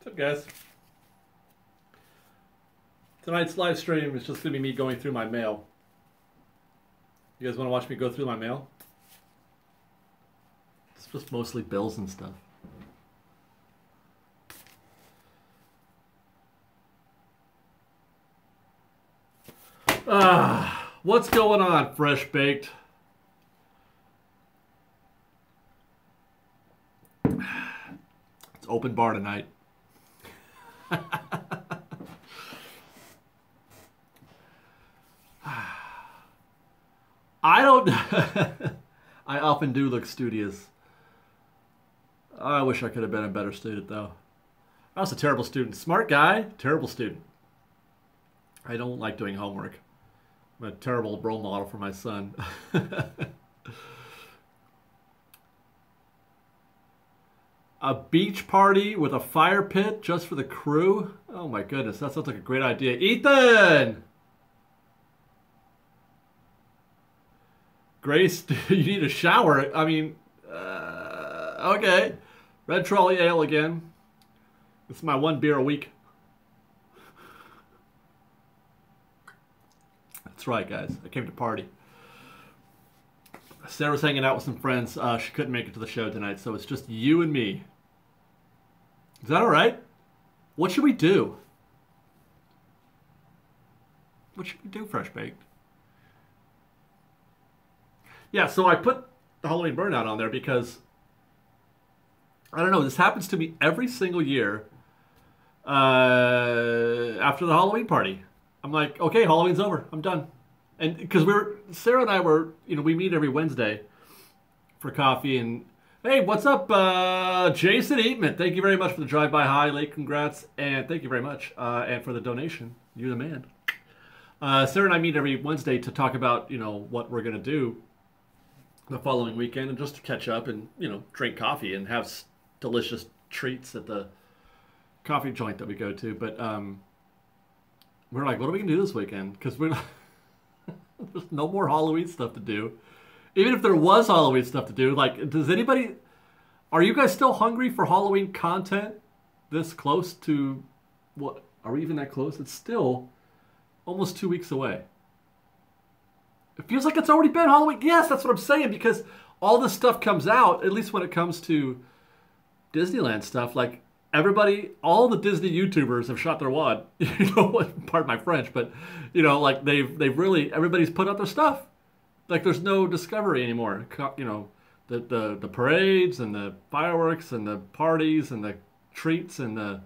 What's up, guys? Tonight's live stream is just going to be me going through my mail. You guys want to watch me go through my mail? It's just mostly bills and stuff. What's going on, Fresh Baked? It's open bar tonight. I don't... I often do look studious. I wish I could have been a better student, though. I was a terrible student. Smart guy, terrible student. I don't like doing homework. I'm a terrible role model for my son. A beach party with a fire pit just for the crew? Oh my goodness, that sounds like a great idea. Ethan! Grace, you need a shower. I mean, okay. Red Trolley Ale again. This is my 1 beer a week. That's right, guys. I came to party. Sarah's hanging out with some friends. She couldn't make it to the show tonight, so it's just you and me. Is that all right? What should we do? What should we do, Fresh Baked? Yeah, so I put the Halloween Burnout on there because, I don't know, this happens to me every single year after the Halloween party. I'm like, okay, Halloween's over. I'm done. And because Sarah and I were, you know, we meet every Wednesday for coffee. And hey, what's up, Jason Eatman? Thank you very much for the drive-by highlight. Congrats. And thank you very much. And for the donation. You're the man. Sarah and I meet every Wednesday to talk about, you know, what we're going to do the following weekend and just to catch up and, you know, drink coffee and have delicious treats at the coffee joint that we go to. But we're like, what are we going to do this weekend? Because we're there's no more Halloween stuff to do. Even if there was Halloween stuff to do, like, does anybody... Are you guys still hungry for Halloween content this close to... What? Are we even that close? It's still almost 2 weeks away. It feels like it's already been Halloween. Yes, that's what I'm saying, because all this stuff comes out, at least when it comes to Disneyland stuff, like, everybody, all the Disney YouTubers have shot their wad. You know what? Pardon my French, but you know, like they've really, everybody's put out their stuff. Like there's no discovery anymore. You know, the parades and the fireworks and the parties and the treats and the,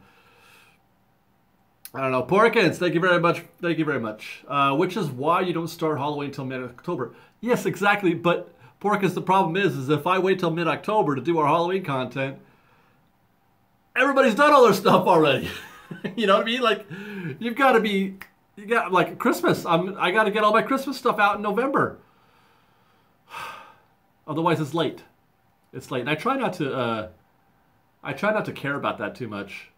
I don't know, Porkins. Thank you very much. Thank you very much. Which is why you don't start Halloween till mid-October. Yes, exactly. But Porkins, the problem is if I wait till mid-October to do our Halloween content, everybody's done all their stuff already. You know what I mean? Like, you got like Christmas. I got to get all my Christmas stuff out in November. Otherwise, it's late. It's late. And I try not to care about that too much.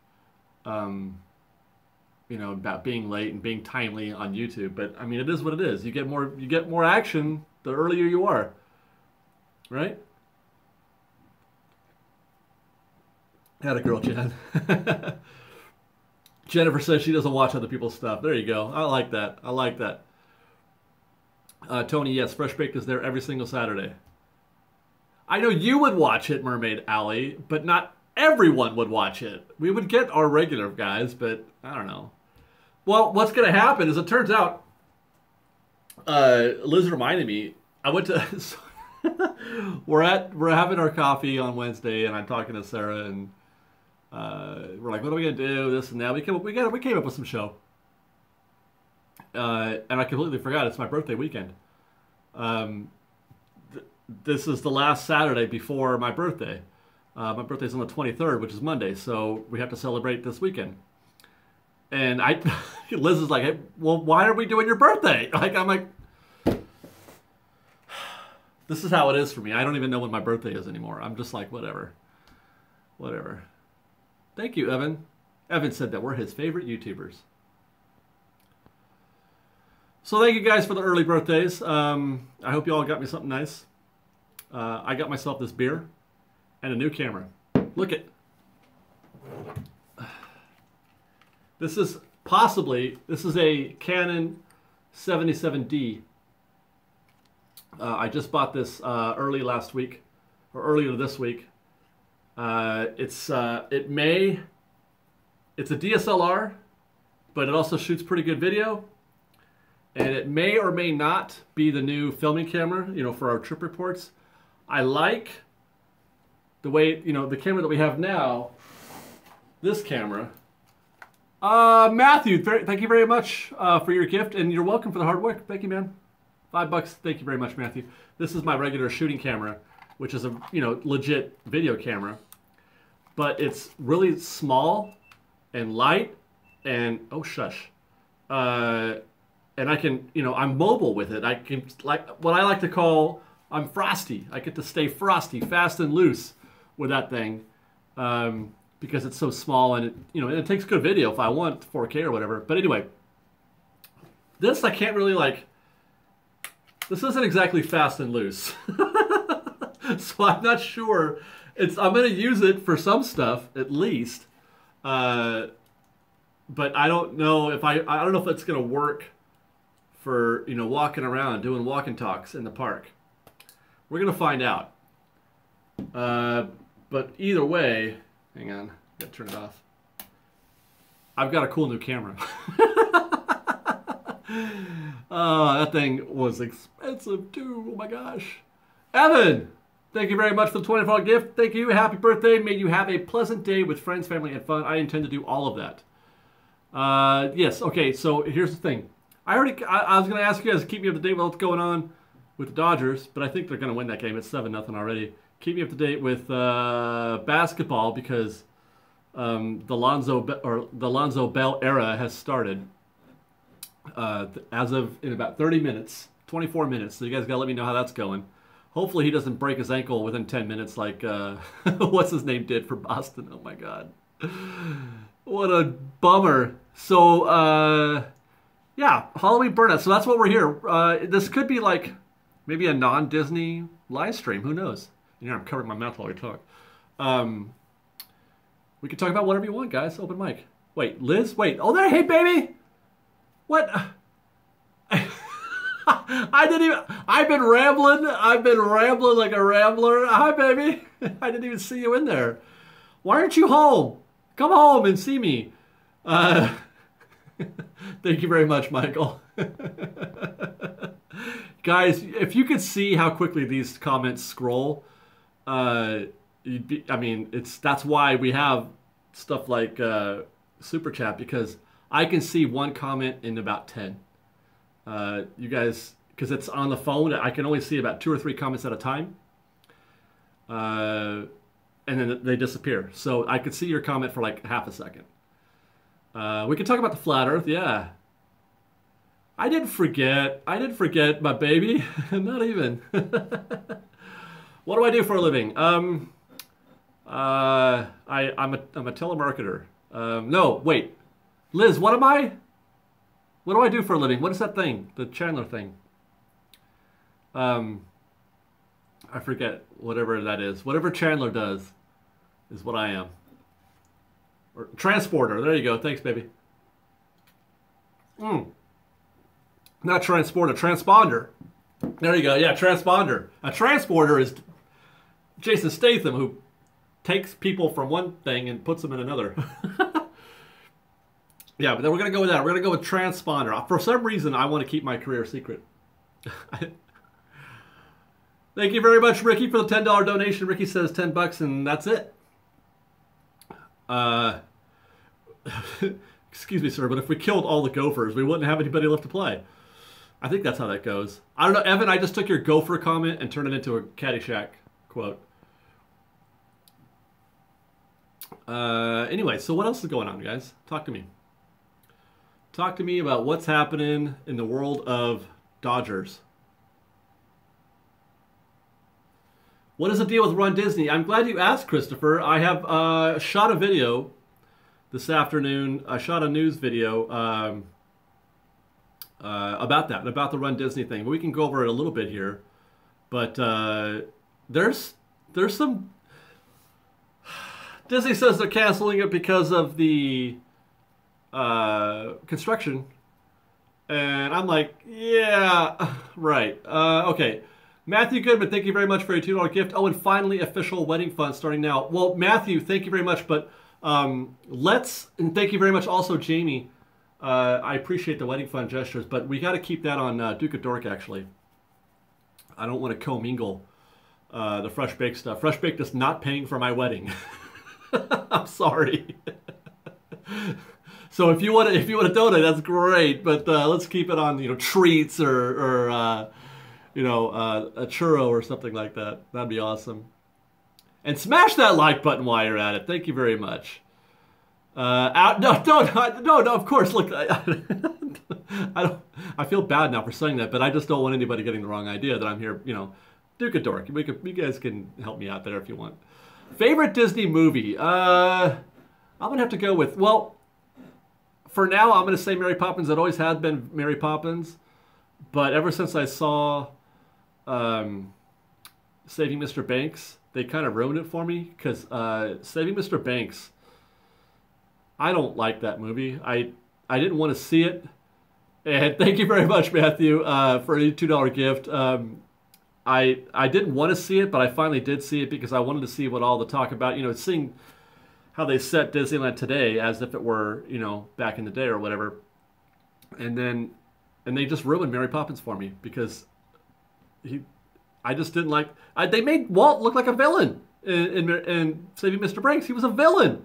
You know, about being late and being timely on YouTube. But I mean, it is what it is. You get more action the earlier you are, right? Atta girl, Jen. Jennifer says she doesn't watch other people's stuff. There you go. I like that. I like that. Tony, yes, Fresh Baked is there every single Saturday. I know you would watch it, Mermaid Alley, but not everyone would watch it. We would get our regular guys, but I don't know. Well, what's going to happen is it turns out, Liz reminded me, I went to... we're having our coffee on Wednesday, and I'm talking to Sarah, and we're like, what are we gonna do? This and that. We came up with some show, and I completely forgot it's my birthday weekend. This is the last Saturday before my birthday. My birthday's on the 23rd, which is Monday, so we have to celebrate this weekend. And Liz is like, hey, well, why are we doing your birthday? Like, I'm like, this is how it is for me. I don't even know when my birthday is anymore. I'm just like, whatever. Whatever. Thank you, Evan. Evan said that we're his favorite YouTubers. So thank you guys for the early birthdays. I hope you all got me something nice. I got myself this beer and a new camera. Look it. This is a Canon 77D. I just bought this earlier this week. It's a DSLR, but it also shoots pretty good video. And it may or may not be the new filming camera, for our trip reports. I like the way, the camera that we have now, this camera. Matthew, thank you very much for your gift, and you're welcome for the hard work. Thank you, man. $5. Thank you very much, Matthew. This is my regular shooting camera, which is a, legit video camera. But it's really small and light and, oh, shush. And I can, I'm mobile with it. I can, like, what I like to call, I'm frosty. I get to stay frosty, fast and loose with that thing, because it's so small and it takes good video if I want 4K or whatever. But anyway, this I can't really this isn't exactly fast and loose. So I'm not sure. I'm going to use it for some stuff at least, but I don't know if I don't know if it's going to work for, walking around, doing walk and talks in the park. We're going to find out. But either way, hang on, gotta turn it off. I've got a cool new camera. That thing was expensive too, oh my gosh. Evan, thank you very much for the $24 gift. Thank you, happy birthday. May you have a pleasant day with friends, family, and fun. I intend to do all of that. Yes, okay, so here's the thing. I was going to ask you guys to keep me up to date with what's going on with the Dodgers, but I think they're going to win that game. It's 7-0 already. Keep me up to date with basketball because the Lonzo Bell era has started as of in about 30 minutes, 24 minutes. So you guys got to let me know how that's going. Hopefully he doesn't break his ankle within 10 minutes like what's his name did for Boston. Oh my God. What a bummer. So, yeah, Halloween Burnout. So that's what we're here. This could be like maybe a non-Disney live stream. Who knows? I'm covering my mouth while we talk. We can talk about whatever you want, guys. Open mic. Wait, Liz? Wait. Oh, there. Hey, baby. What? I've been rambling like a rambler. Hi, baby. I didn't even see you in there. Why aren't you home? Come home and see me. Thank you very much, Michael. Guys, if you could see how quickly these comments scroll, that's why we have stuff like Super Chat, because I can see one comment in about 10. You guys, because it's on the phone, I can only see about 2 or 3 comments at a time. And then they disappear. So I could see your comment for like half a second. We can talk about the flat earth, yeah. I didn't forget, my baby. Not even. What do I do for a living? I'm a telemarketer. No, wait. Liz, what am I? What do I do for a living? What is that thing? The Chandler thing. I forget, whatever that is. Whatever Chandler does is what I am. Or transporter. There you go. Thanks, baby. Not transporter, transponder. There you go. Yeah, transponder. A transporter is Jason Statham, who takes people from one thing and puts them in another. Yeah, but then we're going to go with that. We're going to go with transponder. For some reason, I want to keep my career secret. Thank you very much, Ricky, for the $10 donation. Ricky says $10, and that's it. Excuse me, sir, but if we killed all the Gophers, we wouldn't have anybody left to play. I think that's how that goes. I don't know, Evan, I just took your Gopher comment and turned it into a Caddyshack quote. Anyway, so what else is going on, guys? Talk to me. Talk to me about what's happening in the world of Dodgers. What is the deal with Run Disney? I'm glad you asked, Christopher. I have shot a video this afternoon. I shot a news video about that, about the Run Disney thing. But we can go over it a little bit here. But there's some... Disney says they're canceling it because of the construction. And I'm like, yeah, right. Okay. Matthew Goodman, thank you very much for your $2 gift. Oh, and finally, official wedding fund starting now. Well, Matthew, thank you very much. But and thank you very much also, Jamie. I appreciate the wedding fund gestures, but we got to keep that on Duke of Dork, actually. I don't want to commingle the Fresh Baked stuff. Fresh Baked is not paying for my wedding. I'm sorry. So if you want to donate, that's great. But let's keep it on treats or a churro or something like that. That'd be awesome. And smash that like button while you're at it. Thank you very much. No, of course. Look, I feel bad now for saying that, but I just don't want anybody getting the wrong idea that I'm here, Duke of Dork. You guys can help me out there if you want. Favorite Disney movie? I'm going to have to go with, well, for now, I'm going to say Mary Poppins. It always had been Mary Poppins, but ever since I saw Saving Mr. Banks, they kind of ruined it for me, because Saving Mr. Banks, I don't like that movie. I didn't want to see it. And thank you very much, Matthew, for a $2 gift. I didn't want to see it, but I finally did see it because I wanted to see what all the talk about, seeing how they set Disneyland today as if it were, back in the day or whatever. And they just ruined Mary Poppins for me because I just didn't like, they made Walt look like a villain in Saving Mr. Banks. He was a villain.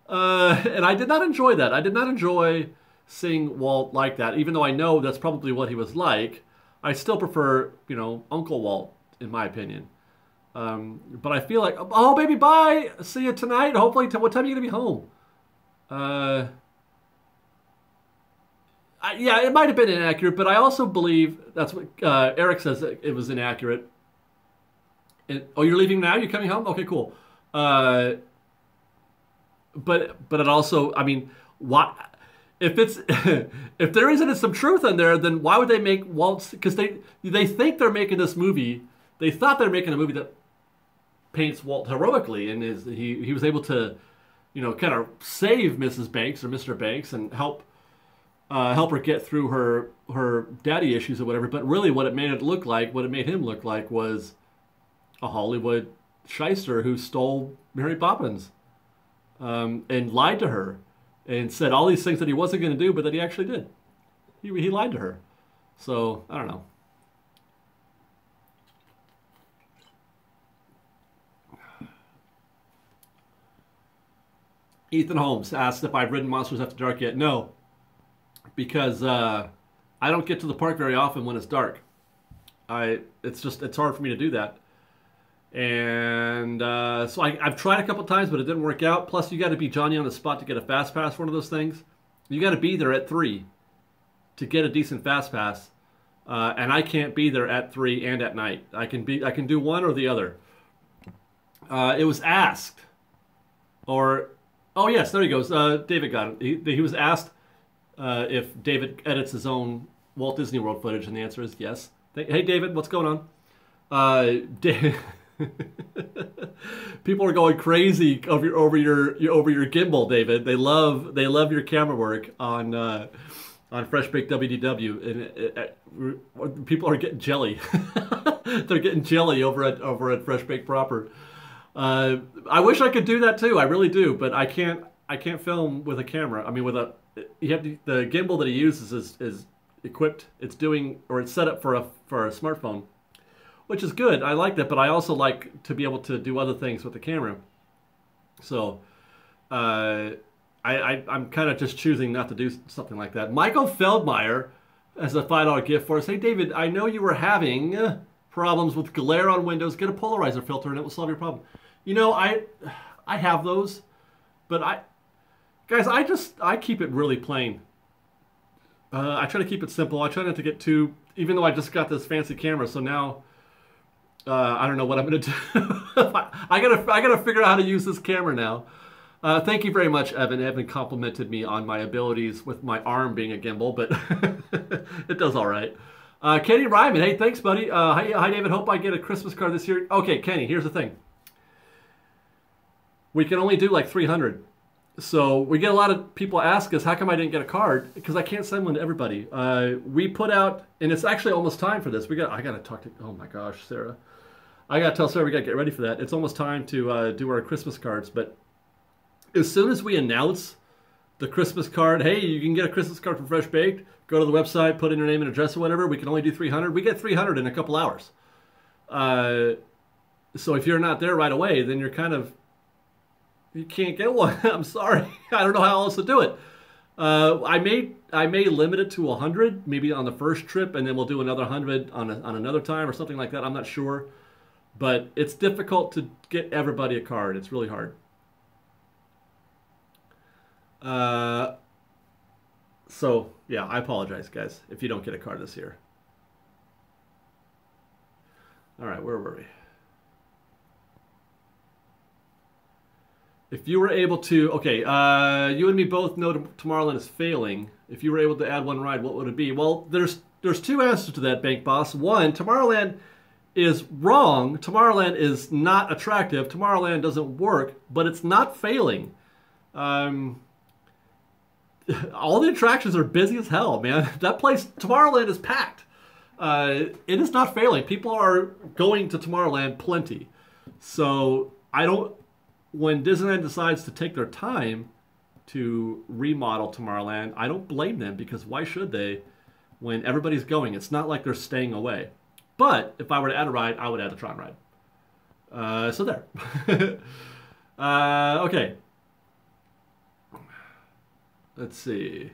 And I did not enjoy that. I did not enjoy seeing Walt like that, even though I know that's probably what he was like. I still prefer, Uncle Walt, in my opinion. But I feel like, oh, baby, bye. See you tonight. Hopefully, what time are you going to be home? Yeah, it might have been inaccurate, but I also believe that's what Eric says, it was inaccurate. Oh, you're leaving now? You're coming home? Okay, cool. But it also, I mean, why? If it's if there isn't some truth in there, then why would they make Walt's? Because they think they're making this movie. They thought they're making a movie that paints Walt heroically, and he was able to, kind of save Mrs. Banks or Mr. Banks and help her get through her daddy issues or whatever. But really, what it made him look like, was a Hollywood shyster who stole Mary Poppins, and lied to her, and said all these things that he wasn't going to do, but that he actually did. He lied to her. So I don't know. Ethan Holmes asked if I've ridden Monsters After Dark yet. No, because I don't get to the park very often when it's dark. It's hard for me to do that. And so I've tried a couple times, but it didn't work out. Plus, you got to be Johnny on the spot to get a fast pass for one of those things. You got to be there at 3 to get a decent fast pass, and I can't be there at 3 and at night. I can do one or the other. It was asked, oh yes, there he goes. David got it. He was asked if David edits his own Walt Disney World footage, and the answer is yes. Hey David, what's going on? People are going crazy over your gimbal, David. They love your camera work on Fresh Baked WDW, and people are getting jelly. They're getting jelly over at Fresh Baked proper. I wish I could do that too. I really do, but I can't film with a camera. I mean, the gimbal that he uses is equipped. It's set up for a smartphone, which is good. I like that, but I also like to be able to do other things with the camera. So I'm kind of just choosing not to do something like that. Michael Feldmeyer has a $5 gift for us. Hey, David, I know you were having problems with glare on windows. Get a polarizer filter and it will solve your problem. I have those, but guys, I keep it really plain. I try to keep it simple. I try not to get too, even though I just got this fancy camera, so now I don't know what I'm gonna do. I gotta figure out how to use this camera now. Thank you very much, Evan. Evan complimented me on my abilities with my arm being a gimbal, but it does all right. Kenny Ryman, hey, thanks, buddy. Hi, David. Hope I get a Christmas card this year. Okay, Kenny, here's the thing. We can only do like 300. So we get a lot of people ask us, how come I didn't get a card? Because I can't send one to everybody. We put out, and it's actually almost time for this. I got to talk to, oh my gosh, Sarah. I got to tell Sarah we got to get ready for that. It's almost time to do our Christmas cards. But as soon as we announce the Christmas card, hey, you can get a Christmas card from Fresh Baked, go to the website, put in your name and address or whatever. We can only do 300. We get 300 in a couple hours. So if you're not there right away, then you're kind of, you can't get one. I'm sorry. I don't know how else to do it. I may limit it to 100, maybe on the first trip, and then we'll do another 100 on another time or something like that. I'm not sure. But it's difficult to get everybody a card. It's really hard. So, yeah, I apologize, guys, if you don't get a card this year. All right, where were we? If you were able to, okay, you and me both know Tomorrowland is failing. If you were able to add one ride, what would it be? Well, there's two answers to that, Bank Boss. One, Tomorrowland is wrong. Tomorrowland is not attractive. Tomorrowland doesn't work, but it's not failing. All the attractions are busy as hell, man. That place, Tomorrowland, is packed. It is not failing. People are going to Tomorrowland plenty. So when Disneyland decides to take their time to remodel Tomorrowland, I don't blame them, because why should they when everybody's going? It's not like they're staying away. But if I were to add a ride, I would add the Tron ride. So there. Okay. Let's see.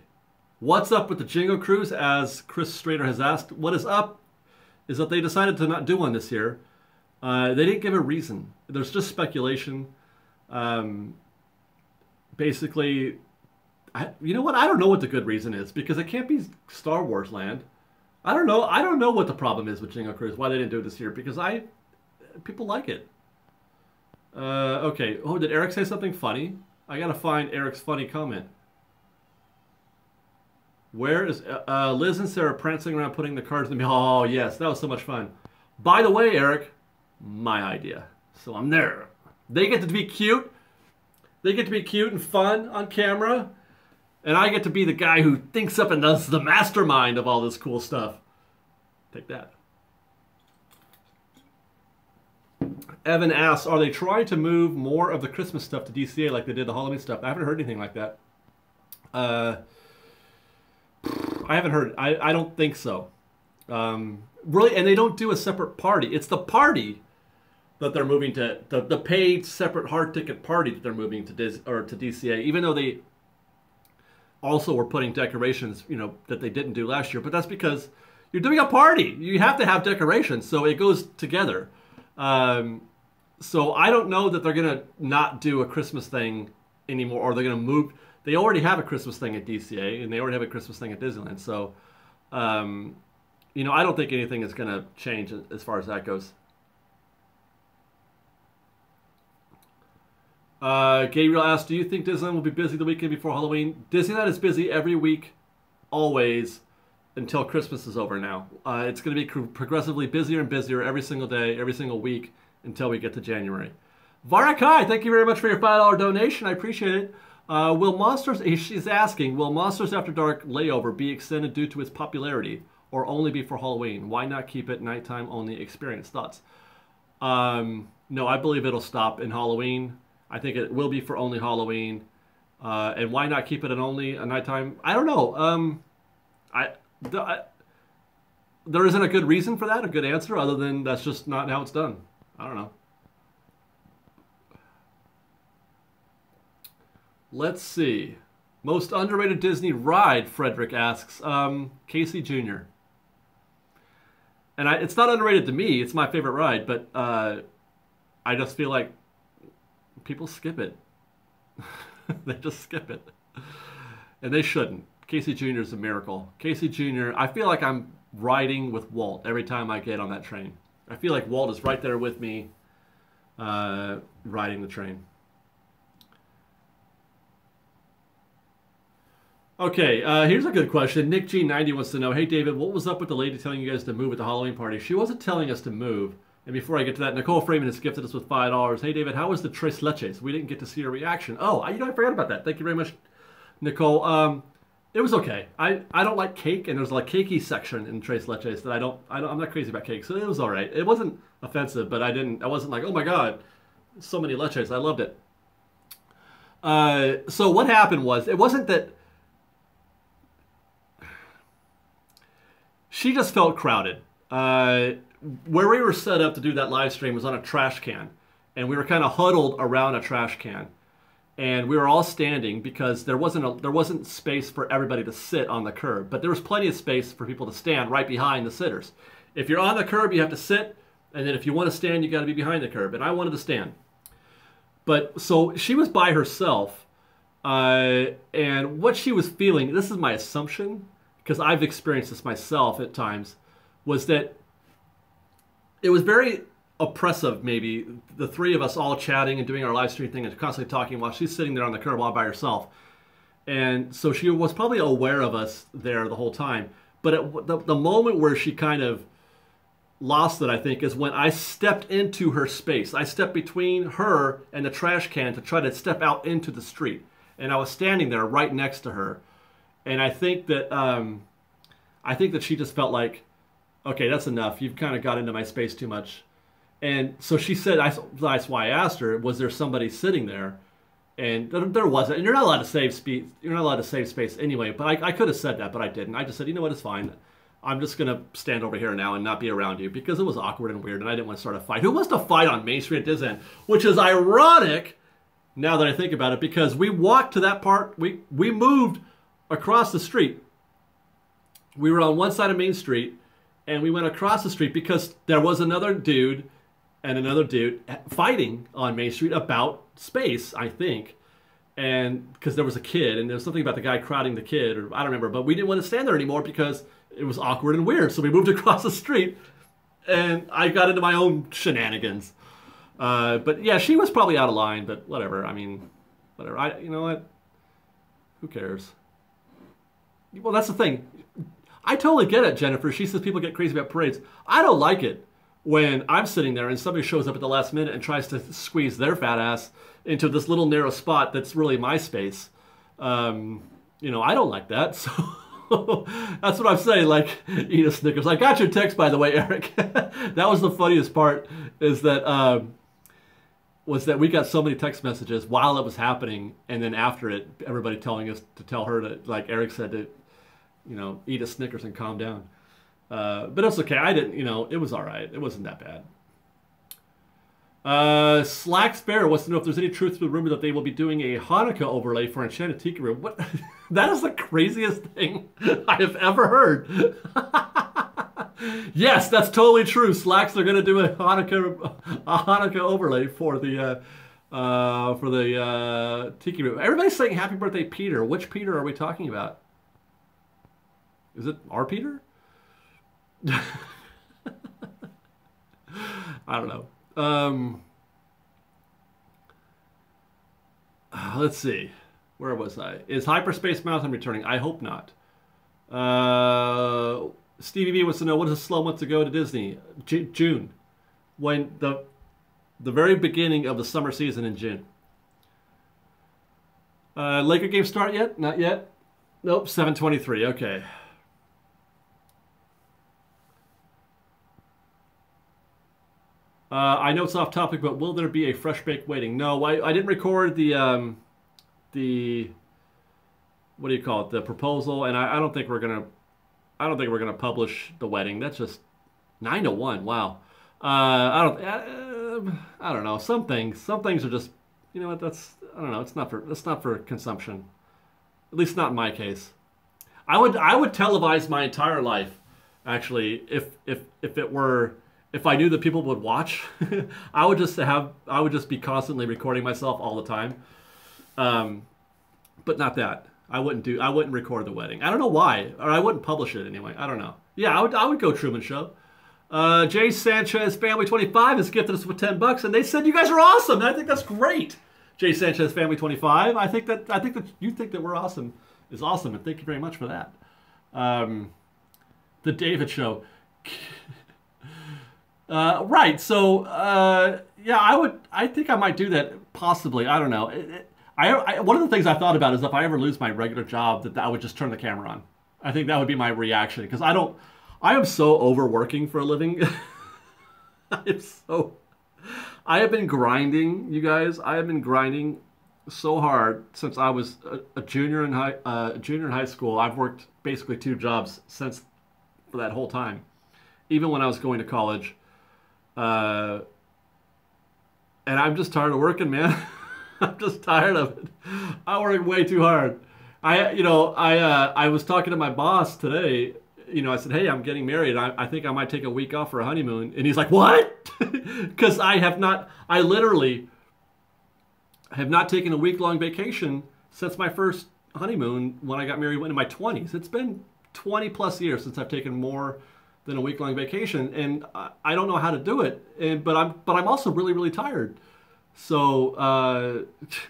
What's up with the Jingle Cruise? As Chris Strader has asked, what is up is that they decided to not do one this year. They didn't give a reason. There's just speculation. Basically, you know what? I don't know what the good reason is, because it can't be Star Wars Land. I don't know. I don't know what the problem is with Jingle Cruise, why they didn't do it this year, because people like it. Okay. Oh, did Eric say something funny? I gotta find Eric's funny comment. Where is Liz and Sarah prancing around putting the cards in the... Oh, yes, that was so much fun. By the way, Eric, my idea. So I'm there. They get to be cute. They get to be cute and fun on camera. And I get to be the guy who thinks up and does the mastermind of all this cool stuff. Take that. Evan asks, are they trying to move more of the Christmas stuff to DCA like they did the Halloween stuff? I haven't heard anything like that. I haven't heard. I don't think so. Really, and they don't do a separate party. It's the party that they're moving to, the paid separate hard ticket party that they're moving to DCA, even though they also were putting decorations, that they didn't do last year. But that's because you're doing a party. You have to have decorations, so it goes together. So I don't know that they're going to not do a Christmas thing anymore, or they're going to move. They already have a Christmas thing at DCA, and they already have a Christmas thing at Disneyland. So, I don't think anything is going to change as far as that goes. Gabriel asked, do you think Disneyland will be busy the weekend before Halloween? Disneyland is busy every week, always, until Christmas is over now. It's going to be progressively busier and busier every single day, every single week, until we get to January. Varakai, thank you very much for your $5 donation. I appreciate it. She's asking, will Monsters After Dark layover be extended due to its popularity, or only be for Halloween? Why not keep it nighttime only experience? Thoughts? No, I believe it'll stop in Halloween. I think it will be for only Halloween. And why not keep it an only a nighttime? I don't know. There isn't a good reason for that, a good answer, other than that's just not how it's done. I don't know. Let's see. Most underrated Disney ride, Frederick asks. Casey Jr. And it's not underrated to me. It's my favorite ride, but I just feel like people skip it. They just skip it. And they shouldn't. Casey Jr. is a miracle. Casey Jr., I feel like I'm riding with Walt every time I get on that train. I feel like Walt is right there with me riding the train. Okay, here's a good question. Nick G90 wants to know, hey David, what was up with the lady telling you guys to move at the Halloween party? She wasn't telling us to move. And before I get to that, Nicole Freeman has gifted us with $5. Hey, David, how was the Tres Leches? We didn't get to see your reaction. Oh, I forgot about that. Thank you very much, Nicole. It was okay. I don't like cake, and there's a cakey section in Tres Leches that I'm not crazy about cake, so it was all right. It wasn't offensive, but I wasn't like, oh my God, so many leches. I loved it. So what happened was, it wasn't that she just felt crowded. Where we were set up to do that live stream was on a trash can, and we were kind of huddled around a trash can, and we were all standing because there wasn't space for everybody to sit on the curb, but there was plenty of space for people to stand right behind the sitters. If you're on the curb, you have to sit, and then if you want to stand, you got to be behind the curb, and I wanted to stand. But so she was by herself, and what she was feeling, this is my assumption, because I've experienced this myself at times, was that it was very oppressive, maybe, the three of us all chatting and doing our live stream thing and constantly talking while she's sitting there on the curb all by herself. And so she was probably aware of us there the whole time. But at the moment where she kind of lost it, I think, is when I stepped into her space. I stepped between her and the trash can to try to step out into the street. And I was standing there right next to her. And I think that she just felt like, okay, that's enough. You've kind of got into my space too much. And so she said, that's why I asked her, was there somebody sitting there? And there wasn't. And you're not allowed to save space. You're not allowed to save space anyway. But I could have said that, but I didn't. I just said, you know what, it's fine. I'm just going to stand over here now and not be around you, because it was awkward and weird, and I didn't want to start a fight. Who wants to fight on Main Street at Disneyland? Which is ironic, now that I think about it, because we walked to that part. We moved across the street. We were on one side of Main Street, and we went across the street because there was another dude and another dude fighting on Main Street about space, I think. And because there was a kid, and there was something about the guy crowding the kid, or I don't remember, but we didn't want to stand there anymore because it was awkward and weird. So we moved across the street, and I got into my own shenanigans. But yeah, she was probably out of line, but whatever. I mean, whatever. You know what? Who cares? Well, that's the thing. I totally get it, Jennifer. She says people get crazy about parades. I don't like it when I'm sitting there and somebody shows up at the last minute and tries to squeeze their fat ass into this little narrow spot that's really my space. You know, I don't like that. So that's what I'm saying. Like, eat a Snickers. I got your text, by the way, Eric. That was the funniest part, is that we got so many text messages while it was happening, and then after it, everybody telling us to tell her to, like Eric said, to, you know, eat a Snickers and calm down. But it's okay. I didn't, you know, it was all right. It wasn't that bad. Slack Spare wants to know if there's any truth to the rumor that they will be doing a Hanukkah overlay for Enchanted Tiki Room. What? That is the craziest thing I have ever heard. Yes, that's totally true. Slacks are going to do a Hanukkah overlay for the Tiki Room. Everybody's saying Happy Birthday, Peter. Which Peter are we talking about? Is it our Peter? I don't know. Let's see. Where was I? Is Hyperspace Mountain returning? I hope not. Stevie B wants to know, what is a slow month to go to Disney? June. When the very beginning of the summer season in June. Laker game start yet? Not yet? Nope, 7:23. Okay. I know it's off topic, but will there be a fresh bake waiting? No, I didn't record the what do you call it? The proposal, and I don't think we're gonna publish the wedding. That's just 9 to 1. Wow. I don't know. Some things are just, you know what? I don't know. It's not for consumption. At least not in my case. I would televise my entire life, actually, if I knew that people would watch. I would just be constantly recording myself all the time. But not that. I wouldn't record the wedding. I don't know why, or I wouldn't publish it anyway. I don't know. Yeah, I would go Truman Show. Jay Sanchez Family 25 has gifted us with $10, and they said you guys are awesome. And I think that's great. Jay Sanchez Family 25. I think that you think that we're awesome is awesome, and thank you very much for that. The David Show. Right. So, yeah, I think I might do that. Possibly. I don't know. One of the things I thought about is if I ever lose my regular job, that I would just turn the camera on. I think that would be my reaction because I don't. I am so overworking for a living. I'm so. I have been grinding, you guys. I have been grinding so hard since I was a junior in high school. I've worked basically 2 jobs since for that whole time. Even when I was going to college. Uh, and I'm just tired of working, man. I'm just tired of it. I work way too hard. I was talking to my boss today. I said, "Hey, I'm getting married. I think I might take a week off for a honeymoon." And he's like, "What?" Because I literally have not taken a week-long vacation since my first honeymoon when I got married in my 20s. It's been 20 plus years since I've taken more than a week-long vacation, and I don't know how to do it. But I'm also really, really tired. So I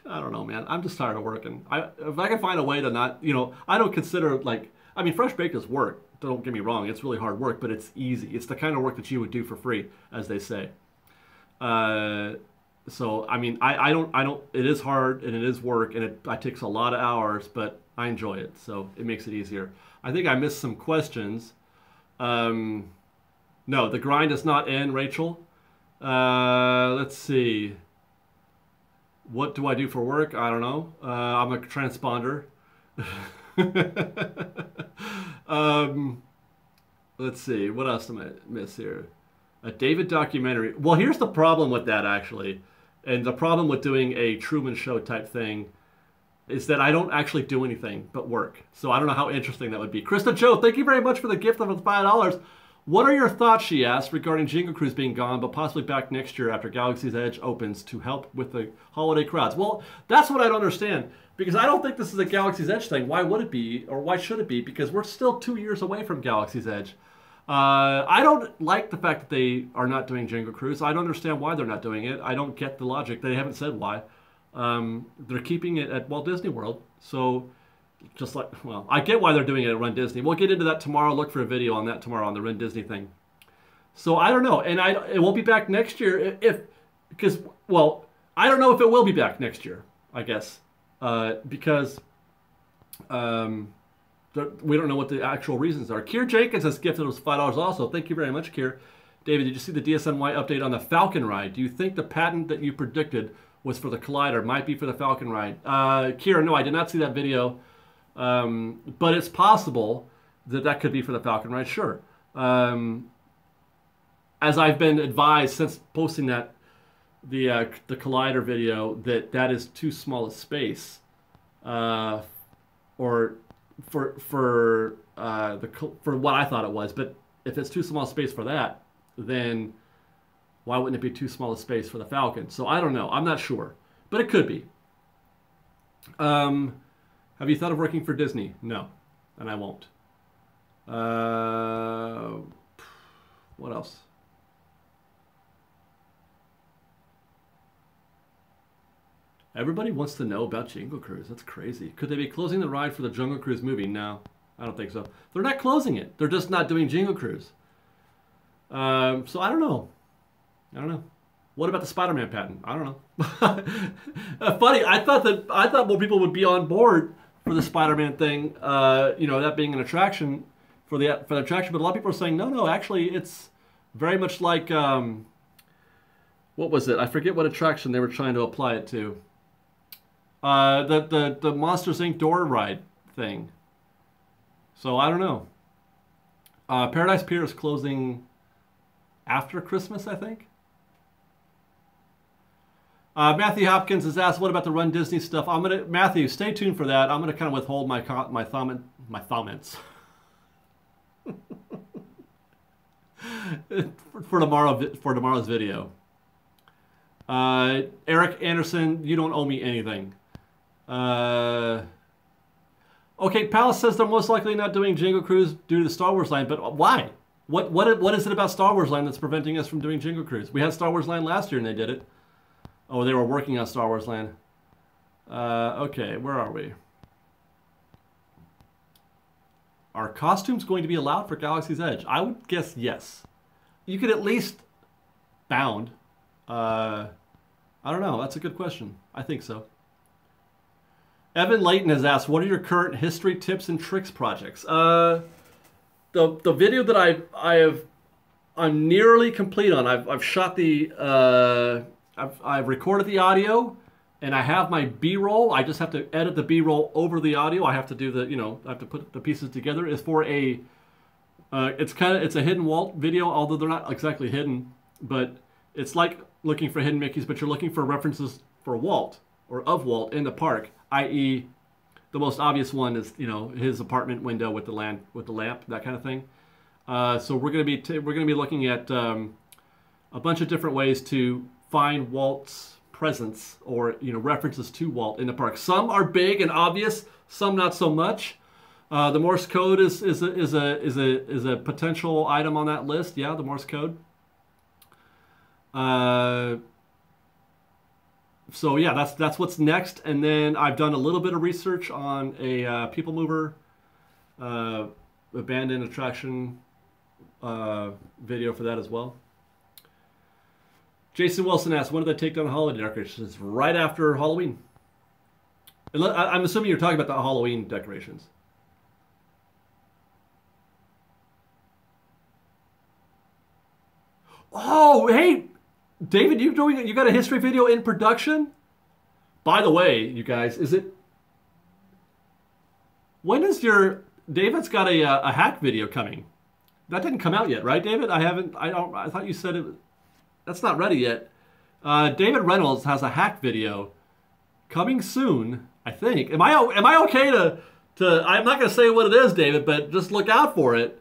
don't know, man. I'm just tired of working. If I can find a way to not, I don't consider Fresh Baked is work. Don't get me wrong. It's really hard work, but it's easy. It's the kind of work that you would do for free, as they say. So I don't. It is hard and it is work and it takes a lot of hours, but I enjoy it, so it makes it easier. I think I missed some questions. No, the grind does not end, Rachel. Let's see. What do I do for work? I don't know. I'm a transponder. Let's see. What else did I miss here? A David documentary. Well, here's the problem with that, actually. And the problem with doing a Truman Show type thing is that I don't actually do anything but work. So I don't know how interesting that would be. Krista Joe, thank you very much for the gift of the $5. What are your thoughts, she asked, regarding Jingle Cruise being gone, but possibly back next year after Galaxy's Edge opens to help with the holiday crowds? Well, that's what I don't understand, because I don't think this is a Galaxy's Edge thing. Why would it be, or why should it be? Because we're still 2 years away from Galaxy's Edge. I don't like the fact that they are not doing Jingle Cruise. I don't understand why they're not doing it. I don't get the logic. They haven't said why. They're keeping it at Walt Disney World, so... I get why they're doing it at Run Disney. We'll get into that tomorrow. Look for a video on that tomorrow on the Run Disney thing. So I don't know, and it won't be back next year because I don't know if it will be back next year. I guess because we don't know what the actual reasons are. Kier Jenkins has gifted us $5 also. Thank you very much, Kier. David, did you see the DSNY update on the Falcon ride? Do you think the patent that you predicted was for the Collider might be for the Falcon ride? Kier, no, I did not see that video. But it's possible that could be for the Falcon ride, sure. As I've been advised since posting the Collider video, that is too small a space, or for what I thought it was. But if it's too small a space for that, then why wouldn't it be too small a space for the Falcon? So I don't know. I'm not sure, but it could be. Have you thought of working for Disney? No, and I won't. What else? Everybody wants to know about Jungle Cruise. That's crazy. Could they be closing the ride for the Jungle Cruise movie? No, I don't think so. They're not closing it. They're just not doing Jungle Cruise. So I don't know. What about the Spider-Man patent? I don't know. Funny, I thought more people would be on board for the Spider-Man thing. That being an attraction for the attraction, but a lot of people are saying no. Actually, it's very much like what was it? I forget what attraction they were trying to apply it to. The Monsters Inc. door ride thing. So I don't know. Paradise Pier is closing after Christmas, I think. Matthew Hopkins has asked, "What about the Run Disney stuff?" Matthew, stay tuned for that. I'm gonna kind of withhold my comments for tomorrow's video. Eric Anderson, you don't owe me anything. Okay, Palace says they're most likely not doing Jingle Cruise due to the Star Wars line, but why? What is it about Star Wars line that's preventing us from doing Jingle Cruise? We had Star Wars line last year and they did it. Oh, they were working on Star Wars Land. Okay, where are we? Are costumes going to be allowed for Galaxy's Edge? I would guess yes. You could at least bound. I don't know. That's a good question. I think so. Evan Layton has asked, what are your current history tips and tricks projects? The video that I'm nearly complete on. I've shot the I've recorded the audio, and I have my B-roll. I just have to edit the B-roll over the audio. I have to do I have to put the pieces together. It's for a it's a hidden Walt video, although they're not exactly hidden, but it's like looking for hidden Mickeys, but you're looking for references for Walt or of Walt in the park, i.e. the most obvious one is, his apartment window with the lamp, that kind of thing. So we're going to be looking at a bunch of different ways to find Walt's presence or references to Walt in the park. Some are big and obvious, some not so much. The Morse code is a potential item on that list. Yeah, the Morse code. So yeah, that's what's next. And then I've done a little bit of research on a people mover, abandoned attraction video for that as well. Jason Wilson asked, when did they take down the holiday decorations? Right after Halloween. I'm assuming you're talking about the Halloween decorations. Oh, hey, David, you got a history video in production? By the way, you guys, when is David's got a hack video coming? That didn't come out yet, right, David? I thought you said it. That's not ready yet. David Reynolds has a hack video coming soon, I think. Am I okay to I'm not going to say what it is, David, but just look out for it.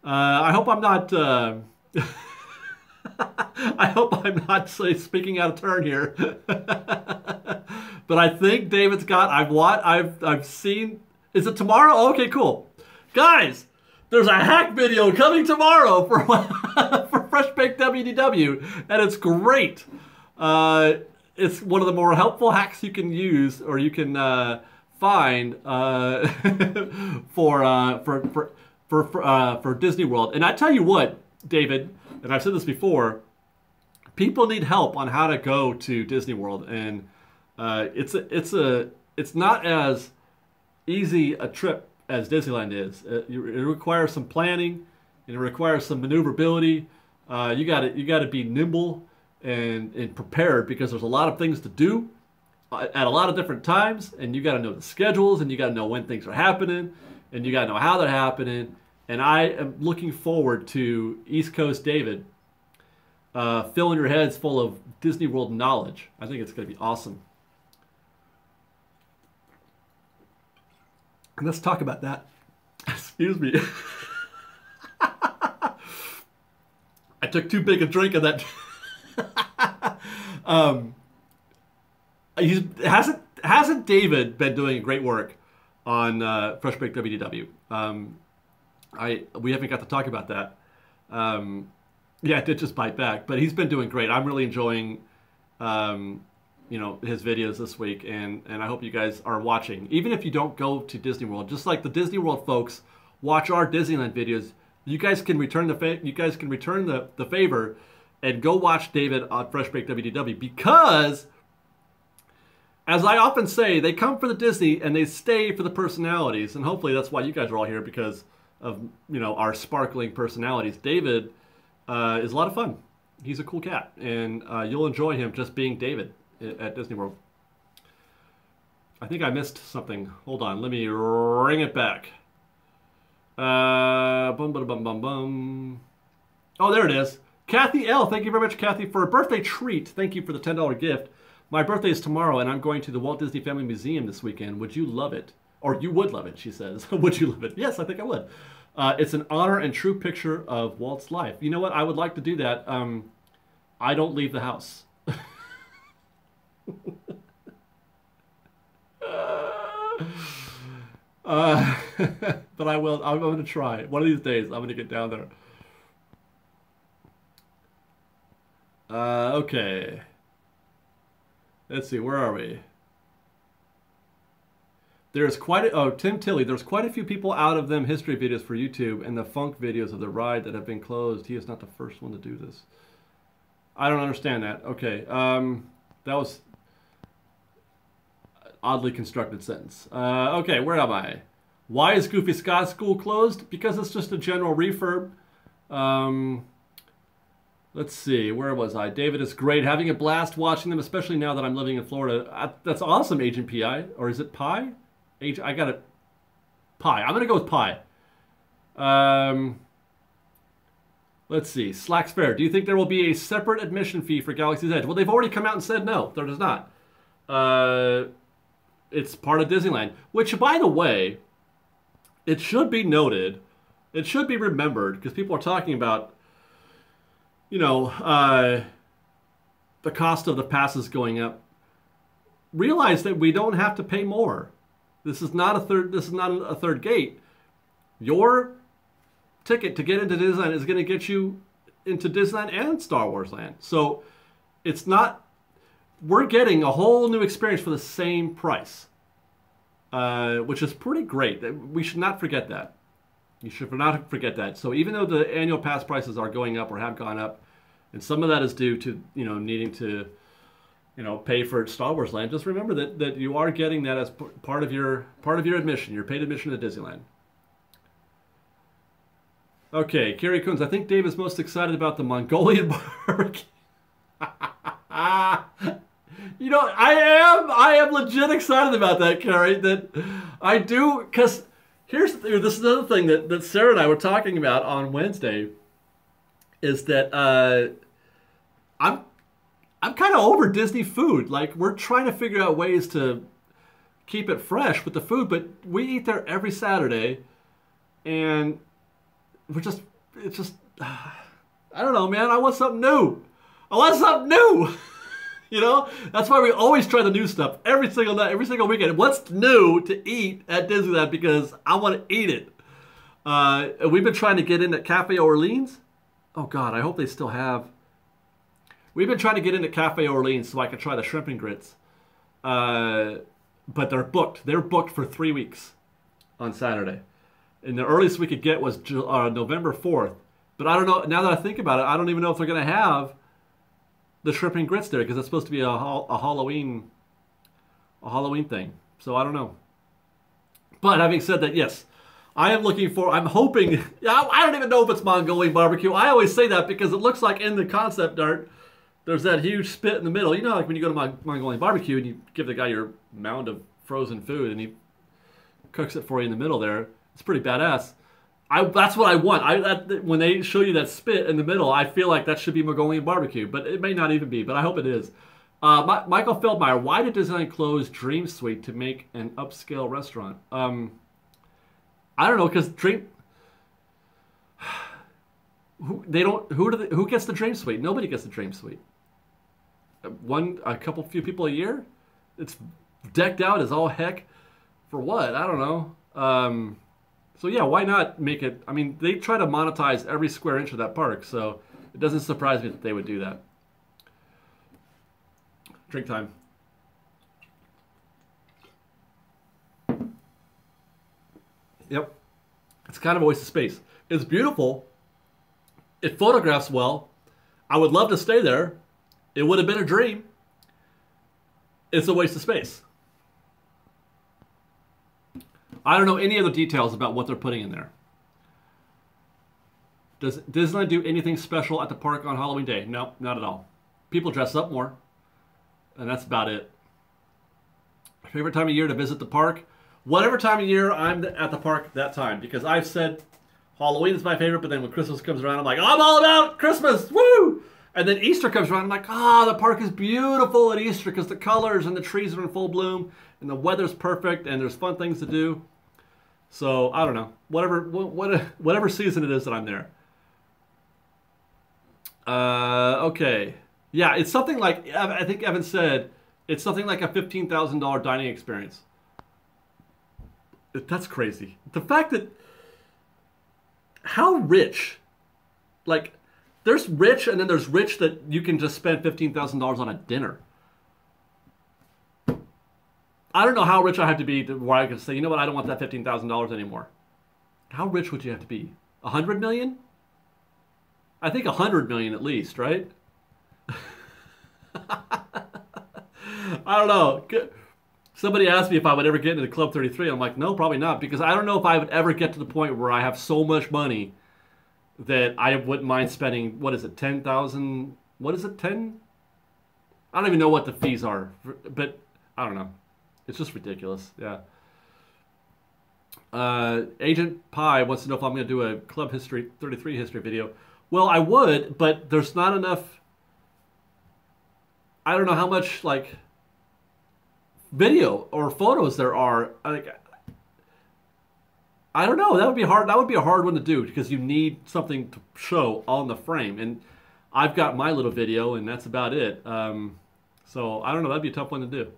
I hope I'm not I hope I'm not speaking out of turn here. But I think David's got I've seen. Is it tomorrow? Okay, cool. Guys, there's a hack video coming tomorrow for for Fresh Baked WDW, and it's great. It's one of the more helpful hacks you can use or you can find for Disney World. And I tell you what, David, and I've said this before, people need help on how to go to Disney World, and it's not as easy a trip as Disneyland is. It requires some planning, and it requires some maneuverability. You got to be nimble and prepared, because there's a lot of things to do at a lot of different times, and you got to know the schedules, and you got to know when things are happening, and you got to know how they're happening. And I am looking forward to East Coast David filling your heads full of Disney World knowledge. I think it's going to be awesome. And let's talk about that. Excuse me. I took too big a drink of that. Hasn't David been doing great work on Fresh Baked WDW? We haven't got to talk about that. Yeah, I did just bite back, but he's been doing great. I'm really enjoying, his videos this week, and I hope you guys are watching. Even if you don't go to Disney World, just like the Disney World folks watch our Disneyland videos, you guys can return the favor and go watch David on Fresh Baked WDW, because, as I often say, they come for the Disney and they stay for the personalities, and hopefully that's why you guys are all here, because of our sparkling personalities. David is a lot of fun. He's a cool cat, and you'll enjoy him just being David at Disney World. I think I missed something. Hold on, let me ring it back. Bum bum bum bum bum. Oh, there it is. Kathy L. Thank you very much, Kathy, for a birthday treat. Thank you for the $10 gift. My birthday is tomorrow, and I'm going to the Walt Disney Family Museum this weekend. Would you love it? Or you would love it, she says. Would you love it? Yes, I think I would. It's an honor and true picture of Walt's life. You know what? I would like to do that. I don't leave the house. But I will. I'm going to try. One of these days, I'm going to get down there. Okay. Let's see. Where are we? There's Tim Tilley. There's quite a few people out of them history videos for YouTube and the funk videos of the ride that have been closed. He is not the first one to do this. I don't understand that. Okay. That was an oddly constructed sentence. Okay, where am I? Why is Goofy Scott's school closed? Because it's just a general refurb. Let's see, where was I? David is great. Having a blast watching them, especially now that I'm living in Florida. That's awesome, Agent PI. Or is it Pi? I got it. Pi. I'm going to go with Pi. Let's see. Slacks Fair. Do you think there will be a separate admission fee for Galaxy's Edge? Well, they've already come out and said no. There is not. It's part of Disneyland. Which, by the way, it should be noted. It should be remembered, because people are talking about, you know, the cost of the passes going up. Realize that we don't have to pay more. This is not a third gate. Your ticket to get into Disneyland is going to get you into Disneyland and Star Wars Land. So it's not, we're getting a whole new experience for the same price, which is pretty great. We should not forget that. You should not forget that. So even though the annual pass prices are going up or have gone up, and some of that is due to, you know, needing to, you know, pay for Star Wars Land, just remember that you are getting that as part of your admission, your paid admission to Disneyland. Okay, Kerry Coons, I think Dave is most excited about the Mongolian barbecue. You know, I am legit excited about that, Kerry. That I do, because this is another thing that Sarah and I were talking about on Wednesday, is that I'm kind of over Disney food. Like, we're trying to figure out ways to keep it fresh with the food, but we eat there every Saturday, and it's just, I don't know, man. I want something new. I want something new. You know, that's why we always try the new stuff every single night, every single weekend. What's new to eat at Disneyland? Because I want to eat it. We've been trying to get in at Cafe Orleans. Oh God, I hope they still have. We've been trying to get into Cafe Orleans so I can try the shrimp and grits. But they're booked. They're booked for 3 weeks on Saturday. And the earliest we could get was November 4th. But I don't know, now that I think about it, I don't even know if they're going to have the shrimp and grits there, because it's supposed to be a Halloween thing. So I don't know. But having said that, yes, I'm hoping, I don't even know if it's Mongolian barbecue. I always say that because it looks like in the concept art, there's that huge spit in the middle. You know, like when you go to Mongolian barbecue and you give the guy your mound of frozen food and he cooks it for you in the middle there. It's pretty badass. That's what I want. When they show you that spit in the middle, I feel like that should be Mongolian barbecue, but it may not even be, but I hope it is. Michael Feldmeyer, why did Disneyland close Dream Suite to make an upscale restaurant? I don't know, because who gets the Dream Suite? Nobody gets the Dream Suite. Few people a year? It's decked out as all heck. For what? I don't know. So yeah, why not make it? I mean, they try to monetize every square inch of that park, so it doesn't surprise me that they would do that. Drink time. Yep. It's kind of a waste of space. It's beautiful. It photographs well. I would love to stay there. It would have been a dream. It's a waste of space. I don't know any other details about what they're putting in there. Does Disneyland do anything special at the park on Halloween Day? No, not at all. People dress up more, and that's about it. Favorite time of year to visit the park? Whatever time of year I'm at the park that time, because I've said Halloween is my favorite, but then when Christmas comes around, I'm like, I'm all about Christmas, woo! And then Easter comes around, I'm like, the park is beautiful at Easter because the colors and the trees are in full bloom, and the weather's perfect, and there's fun things to do. So, I don't know. Whatever season it is that I'm there. Okay. Yeah, it's something like, I think Evan said, it's something like a $15,000 dining experience. That's crazy. The fact that, how rich, like, there's rich and then there's rich that you can just spend $15,000 on a dinner. I don't know how rich I have to be where I can say, you know what, I don't want that $15,000 anymore. How rich would you have to be? 100 million? I think 100 million at least, right? I don't know. Somebody asked me if I would ever get into the Club 33. I'm like, no, probably not, because I don't know if I would ever get to the point where I have so much money that I wouldn't mind spending, what is it, 10,000? What is it, 10? I don't even know what the fees are, but I don't know. It's just ridiculous, yeah. Agent Pi wants to know if I'm going to do a Club History 33 history video. Well, I would, but there's not enough. I don't know how much like video or photos there are. Like, I don't know. That would be hard. That would be a hard one to do because you need something to show on the frame, and I've got my little video, and that's about it. So I don't know. That'd be a tough one to do.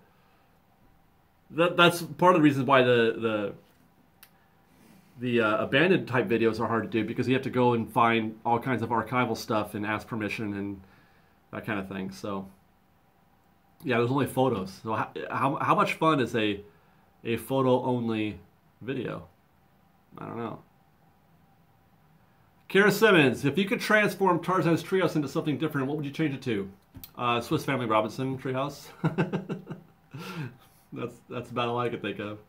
That's part of the reason why the abandoned type videos are hard to do, because you have to go and find all kinds of archival stuff and ask permission and that kind of thing. So yeah, there's only photos. So how much fun is a photo only video? I don't know. Kara Simmons, if you could transform Tarzan's treehouse into something different, what would you change it to? Swiss Family Robinson treehouse. That's about all I could think of.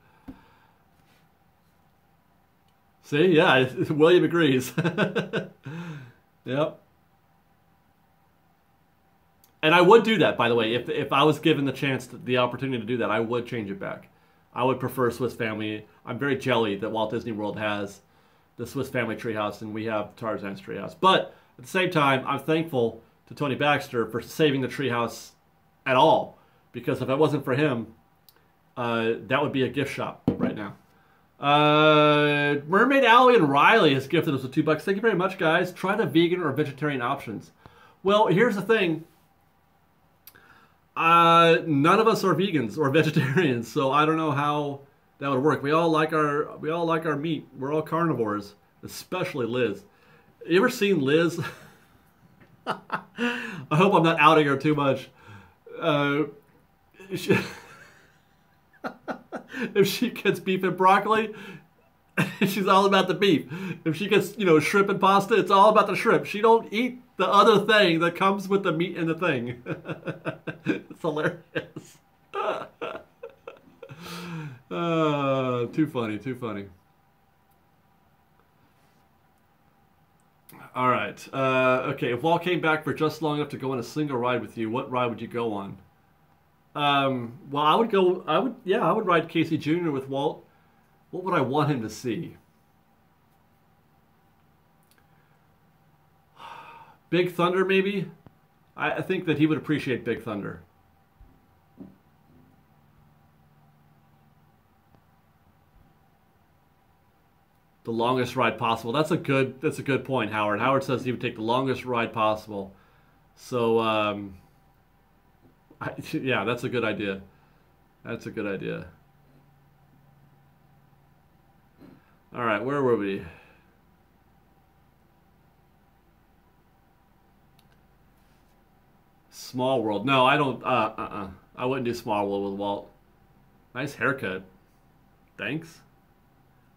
See, yeah, William agrees. Yep. And I would do that, by the way, if I was given the chance, the opportunity to do that, I would change it back. I would prefer Swiss Family. I'm very jelly that Walt Disney World has the Swiss Family treehouse and we have Tarzan's treehouse. But at the same time, I'm thankful to Tony Baxter for saving the treehouse at all, because if it wasn't for him, that would be a gift shop right now. Mermaid Allie and Riley has gifted us with $2. Thank you very much, guys. Try the vegan or vegetarian options. Well, here's the thing. None of us are vegans or vegetarians, so I don't know how that would work. We all like our meat. We're all carnivores, especially Liz. You ever seen Liz? I hope I'm not outing her too much. If she gets beef and broccoli, she's all about the beef. If she gets, shrimp and pasta, it's all about the shrimp. She don't eat the other thing that comes with the meat and the thing. It's hilarious. Too funny, too funny. All right. Okay, if Walt came back for just long enough to go on a single ride with you, what ride would you go on? Well, I would ride Casey Jr. with Walt. What would I want him to see? Big Thunder, maybe? I think that he would appreciate Big Thunder. The longest ride possible. That's a good point, Howard. Howard says he would take the longest ride possible. So, yeah, that's a good idea. That's a good idea. All right, where were we? Small World. No, I don't. I wouldn't do Small World with Walt. Nice haircut. Thanks.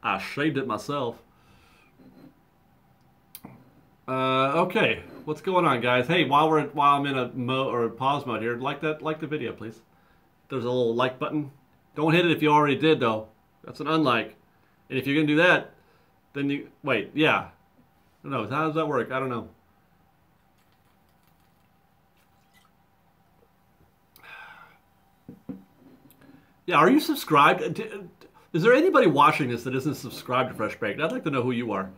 I shaved it myself. Okay, what's going on, guys? Hey, while I'm in a pause mode here, like the video, please. There's a little like button. Don't hit it if you already did, though. That's an unlike. And if you're gonna do that, then you wait. Yeah. I don't know. How does that work? I don't know. Yeah, are you subscribed? Is there anybody watching this that isn't subscribed to Fresh Baked? I'd like to know who you are.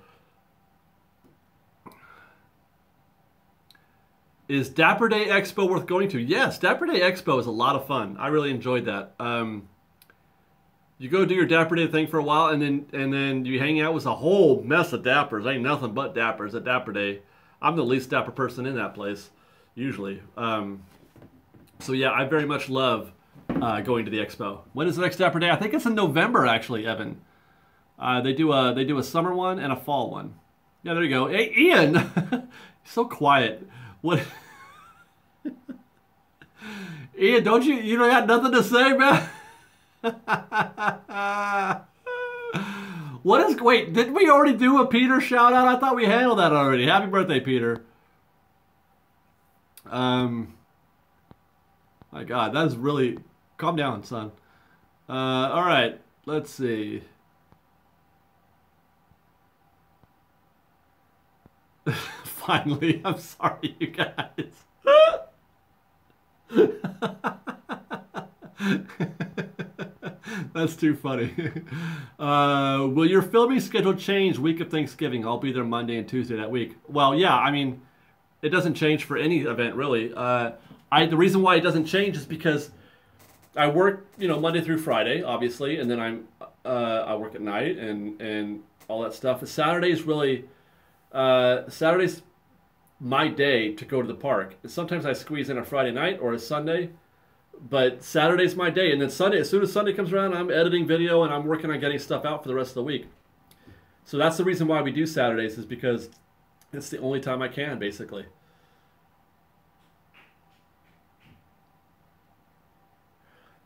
Is Dapper Day Expo worth going to? Yes, Dapper Day Expo is a lot of fun. I really enjoyed that. You go do your Dapper Day thing for a while, and then you hang out with a whole mess of dappers. Ain't nothing but dappers at Dapper Day. I'm the least dapper person in that place, usually. So yeah, I very much love going to the expo. When is the next Dapper Day? I think it's in November, actually, Evan. They do a summer one and a fall one. Yeah, there you go. Hey, Ian, so quiet. What? Ian, don't you got nothing to say, man? Wait, didn't we already do a Peter shout out? I thought we handled that already. Happy birthday, Peter. My God, that is really, Calm down, son. All right, let's see. Finally, I'm sorry, you guys. That's too funny. Will your filming schedule change week of Thanksgiving? I'll be there Monday and Tuesday that week. Well, yeah, I mean, it doesn't change for any event really. The reason why it doesn't change is because I work, Monday through Friday, obviously, and then I work at night and all that stuff. Saturday's really Saturday's my day to go to the park. Sometimes I squeeze in a Friday night or a Sunday, but Saturday's my day. And then Sunday, as soon as Sunday comes around, I'm editing video and I'm working on getting stuff out for the rest of the week. So that's the reason why we do Saturdays, is because it's the only time I can, basically.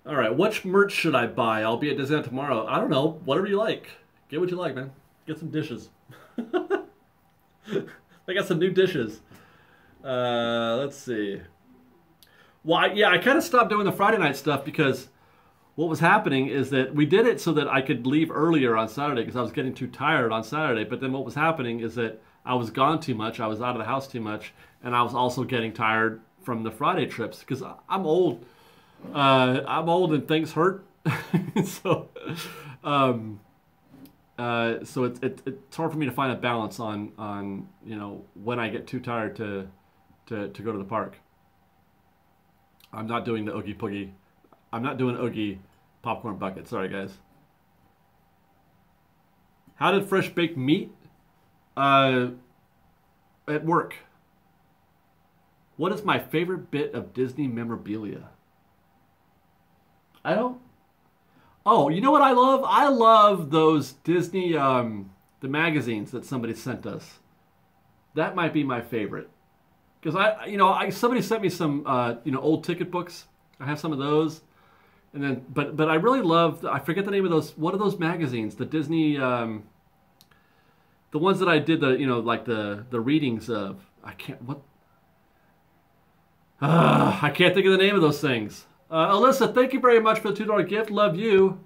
All right, which merch should I buy? I'll be at Disneyland tomorrow. I don't know. Whatever you like. Get what you like, man. Get some dishes. They got some new dishes. Let's see. Well, I kind of stopped doing the Friday night stuff because what was happening is that we did it so that I could leave earlier on Saturday because I was getting too tired on Saturday. But then what was happening is that I was gone too much. I was out of the house too much. And I was also getting tired from the Friday trips because I'm old. I'm old and things hurt. So, so it's hard for me to find a balance on when I get too tired to go to the park. I'm not doing the Oogie Poogie. I'm not doing Oogie popcorn bucket. Sorry, guys. How did Fresh Baked meet? At work. What is my favorite bit of Disney memorabilia? I don't. Oh, you know what I love? I love those Disney, the magazines that somebody sent us. That might be my favorite. Because somebody sent me some, old ticket books. I have some of those. And then, but I really love, I forget the name of those, what are those magazines? The Disney, the ones that I did the readings of. I can't think of the name of those things. Alyssa, thank you very much for the $2 gift. Love you.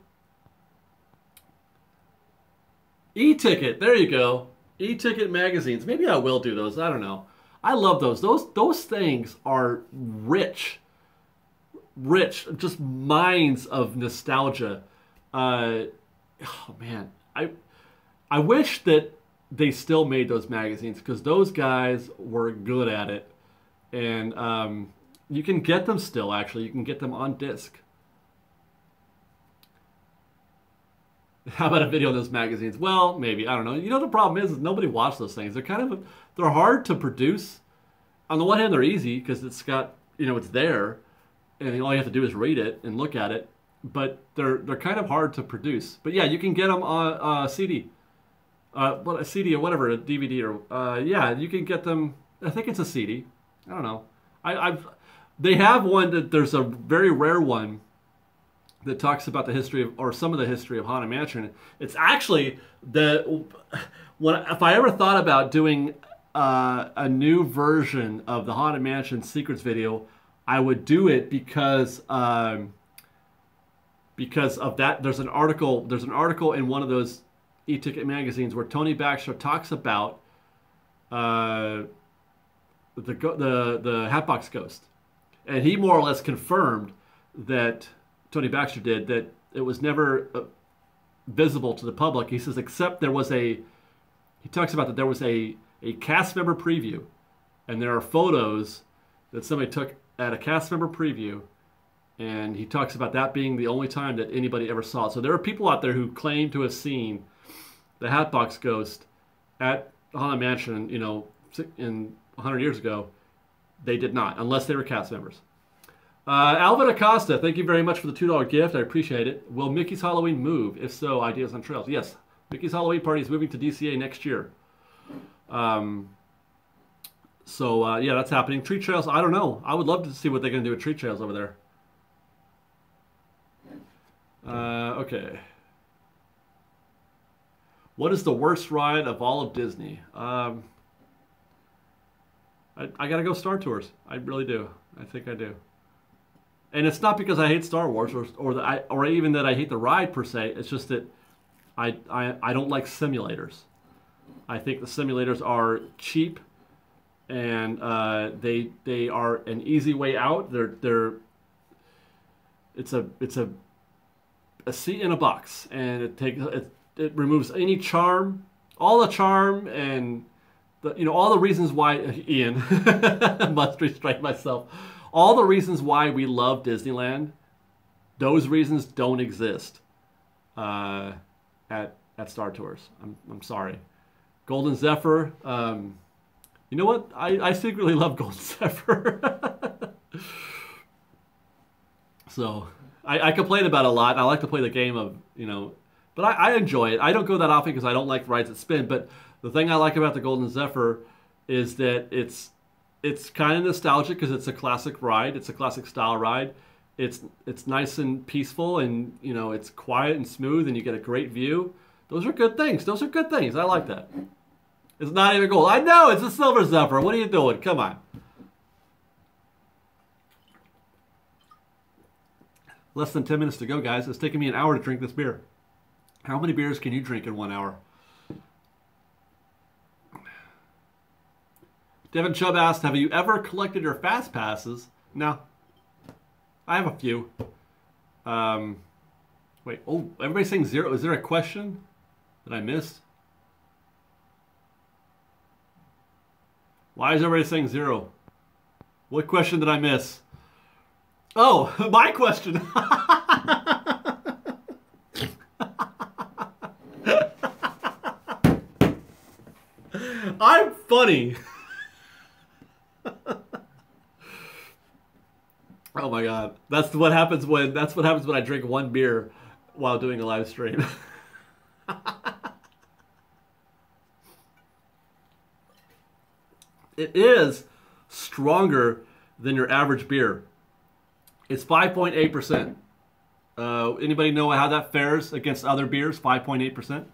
E-ticket, there you go. E-ticket magazines. Maybe I will do those. I don't know. I love those. Those things are rich, just mines of nostalgia. Oh man, I wish that they still made those magazines because those guys were good at it, and you can get them still. Actually, you can get them on disc. How about a video of those magazines? Well, maybe. I don't know. The problem is nobody watched those things. They're hard to produce. On the one hand, they're easy because it's got, it's there, and all you have to do is read it and look at it. But they're kind of hard to produce. But yeah, you can get them on CD, a CD or whatever, a DVD or yeah, you can get them. I think it's a CD. I don't know. They have one that there's a very rare one that talks about the history of, or some of the history of Haunted Mansion. It's actually if I ever thought about doing a new version of the Haunted Mansion Secrets video, I would do it because of that. There's an article in one of those e-ticket magazines where Tony Baxter talks about the Hatbox Ghost, and he more or less confirmed that. Tony Baxter did, that it was never visible to the public. He says, except he talks about that there was a cast member preview, and there are photos that somebody took at a cast member preview, and he talks about that being the only time that anybody ever saw it. So there are people out there who claim to have seen the Hatbox Ghost at Haunted Mansion, in 100 years ago. They did not, unless they were cast members. Alvin Acosta, thank you very much for the $2 gift. I appreciate it. Will Mickey's Halloween move? If so, ideas on trails. Yes, Mickey's Halloween party is moving to DCA next year. Yeah, that's happening. Tree trails, I don't know. I would love to see what they're going to do with tree trails over there. Okay. What is the worst ride of all of Disney? I got to go Star Tours. I really do. I think I do. And it's not because I hate Star Wars or even that I hate the ride per se. It's just that I don't like simulators. I think the simulators are cheap, and they are an easy way out. It's a seat in a box, and it removes any charm, all the charm, and all the reasons why Ian must restrain myself. All the reasons why we love Disneyland, those reasons don't exist at Star Tours. I'm sorry. Golden Zephyr. You know what? I secretly love Golden Zephyr. So I complain about it a lot. I like to play the game of, but I enjoy it. I don't go that often because I don't like rides that spin. But the thing I like about the Golden Zephyr is that it's kind of nostalgic because it's a classic ride. It's a classic style ride. It's nice and peaceful, and it's quiet and smooth, and you get a great view. Those are good things. Those are good things. I like that. It's not even gold. I know it's a Silver Zephyr. What are you doing? Come on. Less than 10 minutes to go, guys. It's taking me an hour to drink this beer. How many beers can you drink in 1 hour? Devin Chubb asked, have you ever collected your fast passes? No. I have a few. Wait, oh, everybody's saying 0. Is there a question that I missed? Why is everybody saying 0? What question did I miss? Oh, my question. I'm funny. Oh my god. That's what happens when I drink one beer while doing a live stream. It is stronger than your average beer. It's 5.8%. Anybody know how that fares against other beers? 5.8%?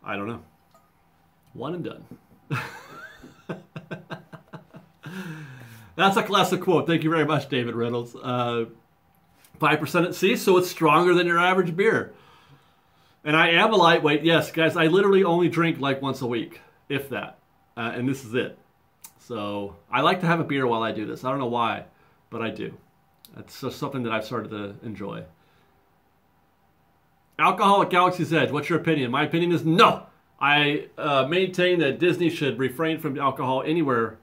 I don't know. One and done. That's a classic quote. Thank you very much, David Reynolds. 5% at sea, so it's stronger than your average beer. And I am a lightweight. Yes, guys, I literally only drink like once a week, if that. And this is it. So I like to have a beer while I do this. I don't know why, but I do. It's just something that I've started to enjoy. Alcohol at Galaxy's Edge, what's your opinion? My opinion is no. I maintain that Disney should refrain from alcohol anywhere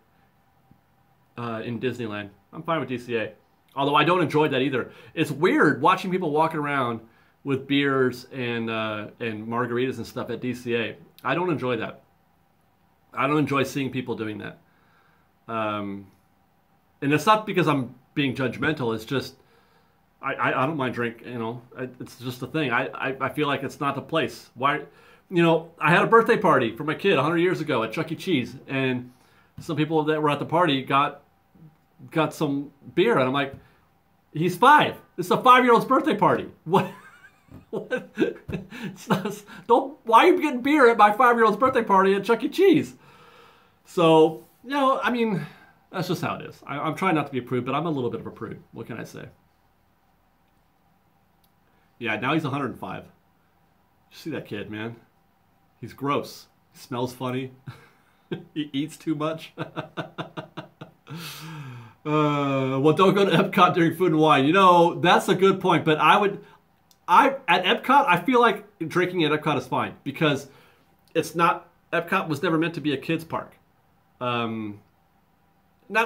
in Disneyland. I'm fine with DCA. Although I don't enjoy that either. It's weird watching people walking around with beers and margaritas and stuff at DCA. I don't enjoy that. I don't enjoy seeing people doing that. And it's not because I'm being judgmental. It's just I don't mind drink. It's just a thing. I feel like it's not the place. Why? I had a birthday party for my kid 100 years ago at Chuck E. Cheese, and some people that were at the party got some beer, and I'm like, he's 5. It's a 5-year-old's birthday party. What? What? Why are you getting beer at my 5-year-old's birthday party at Chuck E. Cheese? So, I mean, that's just how it is. I'm trying not to be a prude, but I'm a little bit of a prude. What can I say? Yeah, now he's 105. You see that kid, man? He's gross. He smells funny. He eats too much. Well, don't go to Epcot during Food and Wine. That's a good point. But at Epcot, I feel like drinking at Epcot is fine because it's not. Epcot was never meant to be a kids park. Not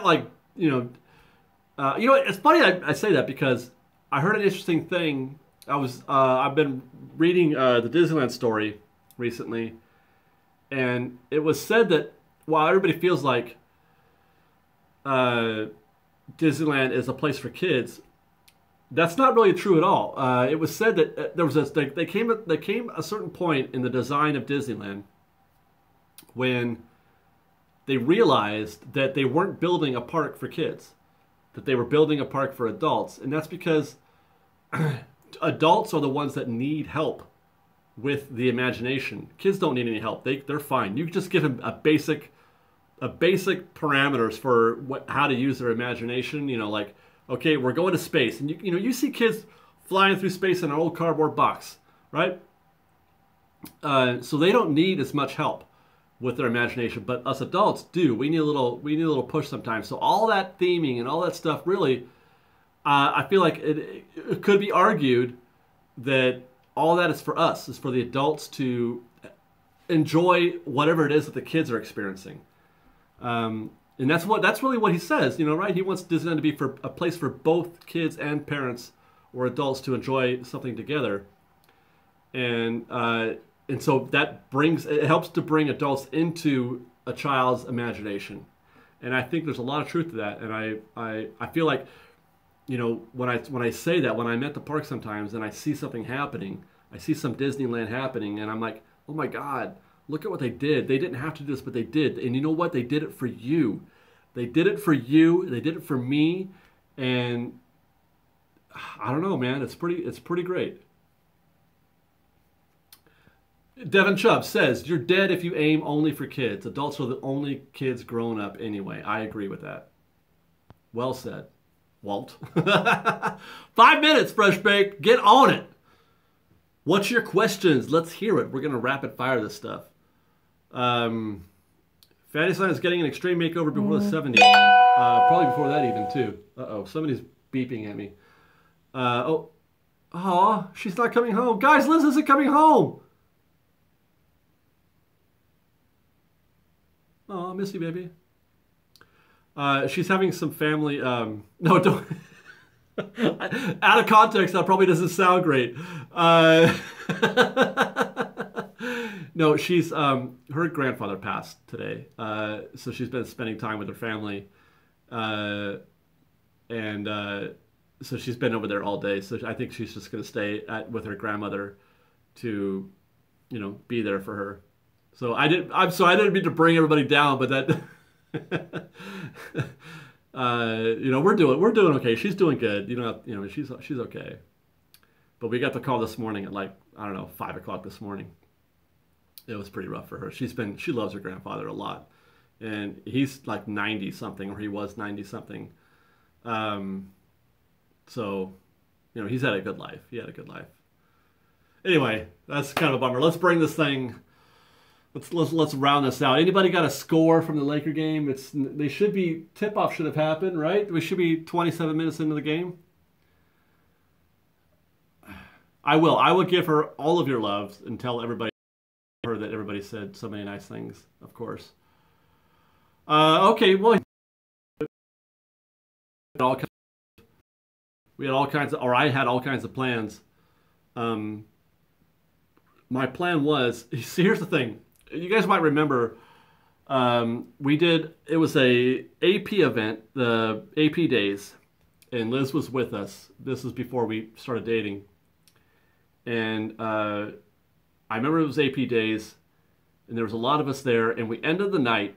like It's funny I say that because I heard an interesting thing. I've been reading the Disneyland story recently, and it was said that while everybody feels like Disneyland is a place for kids, that's not really true at all. It was said that there came a certain point in the design of Disneyland when they realized that they weren't building a park for kids, that they were building a park for adults, and that's because adults are the ones that need help with the imagination. Kids don't need any help. They're fine. You just give them a basic a basic parameters for how to use their imagination. You know, like, okay, we're going to space, and you know, you see kids flying through space in an old cardboard box, right? So they don't need as much help with their imagination, but us adults do. We need a little push sometimes. So all that theming and all that stuff, really, I feel like it could be argued that all that is for us, is for the adults to enjoy whatever it is that the kids are experiencing. And that's really what he says, you know, right? He wants Disneyland to be for a place for both kids and parents or adults to enjoy something together. And so it helps to bring adults into a child's imagination. And I think there's a lot of truth to that. And I feel like, you know, when I say that, when I'm at the park sometimes and I see something happening, I see some Disneyland happening, and I'm like, oh my God, look at what they did. They didn't have to do this, but they did. And you know what? They did it for you. They did it for you. They did it for me. And I don't know, man. It's pretty great. Devin Chubb says, you're dead if you aim only for kids. Adults are the only kids grown up anyway. I agree with that. Well said, Walt. 5 minutes, Fresh Baked. Get on it. What's your questions? Let's hear it. We're going to rapid fire this stuff. Fantasyland is getting an extreme makeover before the 70s. Probably before that even, too. Uh-oh, somebody's beeping at me. She's not coming home. Guys, Liz isn't coming home. Oh, Missy, baby. She's having some family... no, don't... Out of context, that probably doesn't sound great. No, she's... her grandfather passed today. So she's been spending time with her family. So she's been over there all day. So I think she's just going to stay with her grandmother to, you know, be there for her. So I didn't mean to bring everybody down, but that, you know, we're doing okay. She's doing good. You know, she's okay. But we got the call this morning at like, I don't know, 5 o'clock this morning. It was pretty rough for her. She loves her grandfather a lot, and he's like 90 something, or he was 90 something. So, you know, he's had a good life. He had a good life. Anyway, that's kind of a bummer. Let's bring this thing. Let's round this out. Anybody got a score from the Laker game? Tip-off should have happened, right? We should be 27 minutes into the game. I will give her all of your love and tell everybody that everybody said so many nice things, of course. Okay, well, we had all kinds of, or I had all kinds of plans. My plan was, see, here's the thing. You guys might remember, it was a AP event, the AP Days, and Liz was with us. This was before we started dating. And I remember it was AP Days, and there was a lot of us there, and we ended the night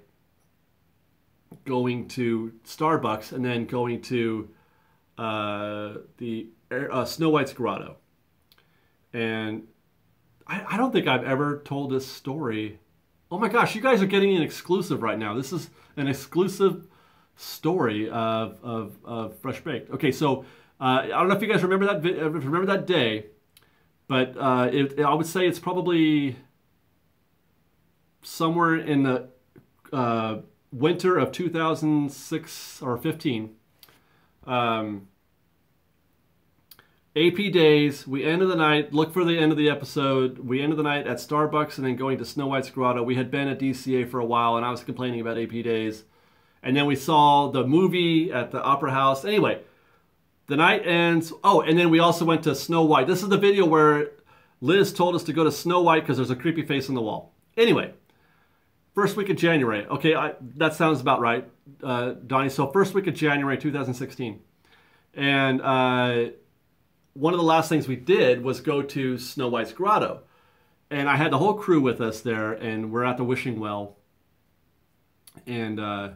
going to Starbucks and then going to the Snow White's Grotto. And I don't think I've ever told this story. Oh my gosh, you guys are getting an exclusive right now. This is an exclusive story of Fresh Baked. Okay, so I don't know if you guys remember that day, but I would say it's probably somewhere in the winter of 2006 or 15. AP Days, we ended the night, look for the end of the episode, we ended the night at Starbucks and then going to Snow White's Grotto. We had been at DCA for a while and I was complaining about AP Days. And then we saw the movie at the Opera House. Anyway, the night ends. Oh, and then we also went to Snow White. This is the video where Liz told us to go to Snow White because there's a creepy face on the wall. Anyway, first week of January. Okay, that sounds about right, Donnie. So first week of January 2016. And one of the last things we did was go to Snow White's Grotto. And I had the whole crew with us there, and we're at the Wishing Well. And I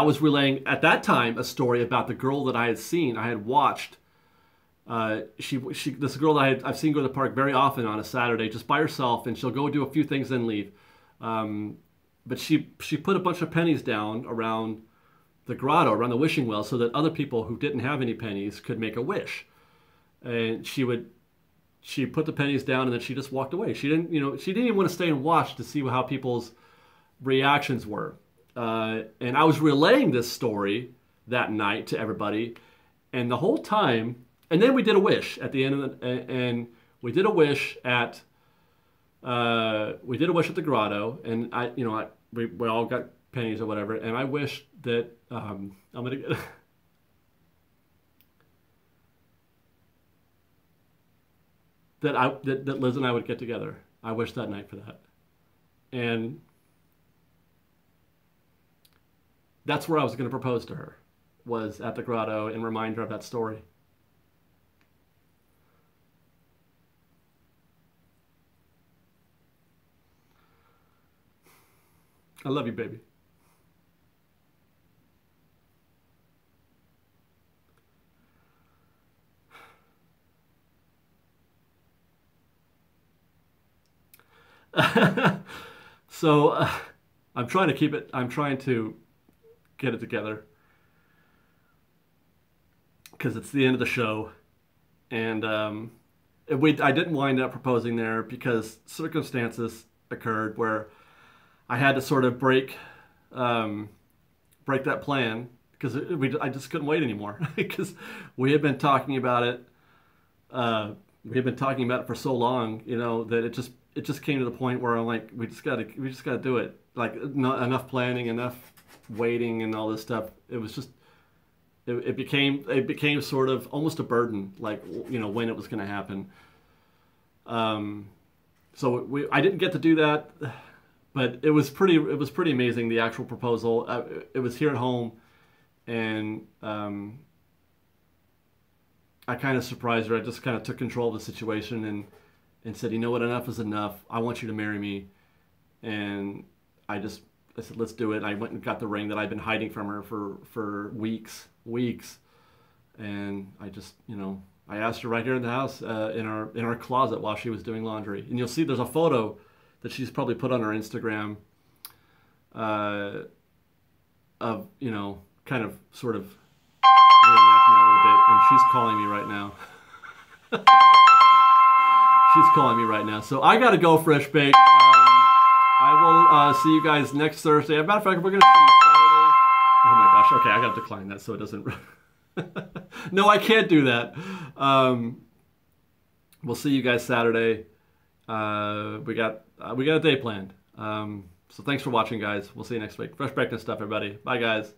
was relaying, at that time, a story about the girl that I had seen, I had watched. This girl that I've seen go to the park very often on a Saturday, just by herself, and she'll go do a few things and leave. but she put a bunch of pennies down around the grotto, around the wishing well, so that other people who didn't have any pennies could make a wish. And she put the pennies down, and then she just walked away. She didn't even want to stay and watch to see how people's reactions were. And I was relaying this story that night to everybody, and the whole time, and then we did a wish at the end of and we did a wish at the grotto, and we all got pennies or whatever, and I wished that I'm gonna get that Liz and I would get together. I wished that night for that, and that's where I was going to propose to her, was at the grotto, and remind her of that story. I love you, baby. So I'm trying to get it together, because it's the end of the show, and I didn't wind up proposing there because circumstances occurred where I had to sort of break that plan, because I just couldn't wait anymore, because we had been talking about it. We had been talking about it for so long, that it just came to the point where I'm like, we just gotta do it. Like, not enough planning, enough waiting, and all this stuff. It was just it became sort of almost a burden, like, when it was going to happen. So I didn't get to do that, but it was pretty amazing, the actual proposal. It was here at home, and I kind of surprised her. I just kind of took control of the situation and said, you know what, enough is enough. I want you to marry me. And I said, let's do it. I went and got the ring that I'd been hiding from her for weeks. And I just, I asked her right here in the house, in our closet, while she was doing laundry. And you'll see there's a photo that she's probably put on her Instagram, of, kind of sort of reenacting a little bit. And she's calling me right now. She's calling me right now. So I got to go, Fresh Bake. I will see you guys next Thursday. As a matter of fact, we're going to see you Saturday. Oh my gosh. Okay, I got to decline that so it doesn't... No, I can't do that. We'll see you guys Saturday. We got a day planned. So thanks for watching, guys. We'll see you next week. Fresh Baked and stuff, everybody. Bye, guys.